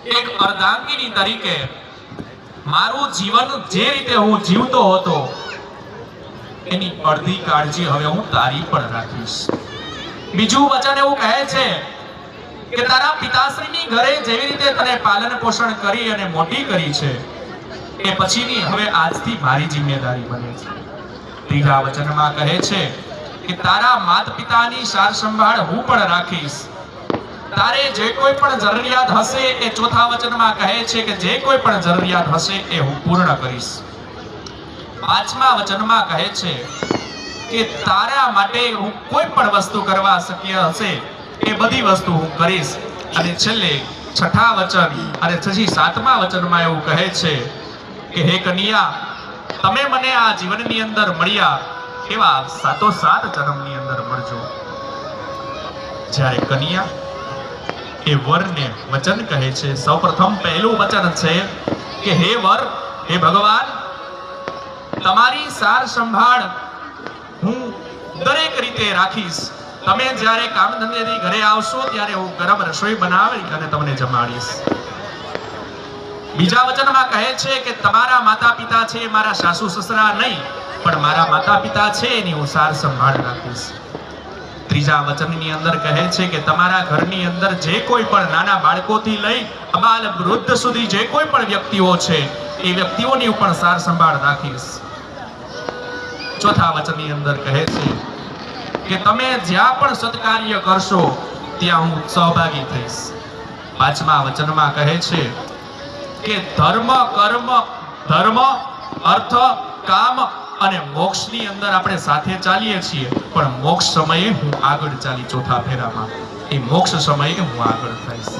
એક અર્ધાંગીની તરીકે મારું જીવન જે રીતે હું જીવતો હતો એની અડધી કાળજી હવે હું તારી પણ રાખીશ. બીજું વચન એવું કહે છે કે તારા પિતાશ્રીની ઘરે જેવી રીતે તને પાલન પોષણ કરી અને મોટી કરી છે એ પછીની હવે આજથી મારી જિમ્મેદારી બને છે. ત્રીજા વચનમાં કહે છે કે તારા માતા પિતાની સાર સંભાળ હું પણ રાખીશ. તારે જે કોઈ પણ જરૂરિયાત હશે એ ચોથા વચનમાં કહે છે કે જે કોઈ પણ જરૂરિયાત હશે એ હું પૂર્ણ કરીશ. પાંચમા વચનમાં કહે છે કે તારા માટે હું કોઈ પણ વસ્તુ કરવા શક્ય હશે એ બધી વસ્તુ હું કરીશ. અને છેલ્લે છઠ્ઠા વચન અને પછી સાતમા વચનમાં એવું કહે છે કે હે કન્યા, તમે મને આ જીવનની અંદર મળ્યા એવા સાતો સાત જન્મની અંદર મળજો. જ્યારે કન્યા એ વરને વચન કહે છે, સૌપ્રથમ પહેલું વચન છે કે હે વર, હે ભગવાન, તમારી સાર સંભાળ હું દરેક રીતે રાખીશ. તમે જ્યારે કામ ધંધેથી ઘરે આવશો ત્યારે હું ગરમ રસોઈ બનાવી અને તમને જમાડીશ. બીજા વચનમાં કહે છે કે તમારા માતા પિતા છે મારા સાસુ સસરા નહીં, પણ મારા માતા પિતા છે એની હું સાર સંભાળ રાખીશ. ત્રીજા વચનની અંદર કહે છે કે તમારા ઘરની અંદર જે કોઈ પણ નાના બાળકોથી લઈ અબાલ વૃદ્ધ સુધી જે કોઈ પણ વ્યક્તિઓ છે એ વ્યક્તિઓની પણ સાર સંભાળ રાખીશ. ચોથા વચનની અંદર કહે છે કે તમે જ્યાં પણ સત્કાર્ય કરશો ત્યાં હું સહભાગી થઈશ. પાંચમા વચનમાં કહે છે કે ધર્મ, કર્મ, ધર્મ, અર્થ, કામ અને મોક્ષની અંદર આપણે સાથે ચાલીએ છીએ, પણ મોક્ષ સમયે હું આગળ ચાલી. ચોથા ફેરામાં એ મોક્ષ સમયે હું આગળ થઈશ.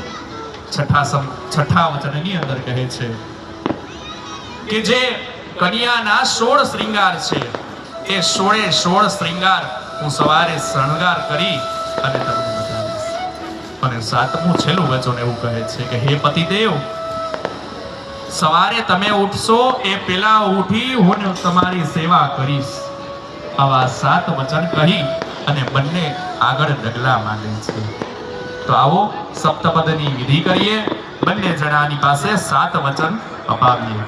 છઠ્ઠા વચનની અંદર કહે છે કે જે કન્યાના 16 શ્રૃંગાર છે એ 16 શ્રૃંગાર હું સવારે શણગાર કરી અને તમને બતાવીશ. અને સાતમું છેલ્લું વચન એવું કહે છે કે હે પતિદેવ, સવારે તમે ઉઠશો એ પેલા ઉઠી હું તમારી સેવા કરીશ. આવા 7 વચન કહી અને બંને આગળ ડગલા માંડે છે. તો આવો સપ્તપદની વિધિ કરીએ, બંને જણાની પાસે 7 વચન અપાવીએ.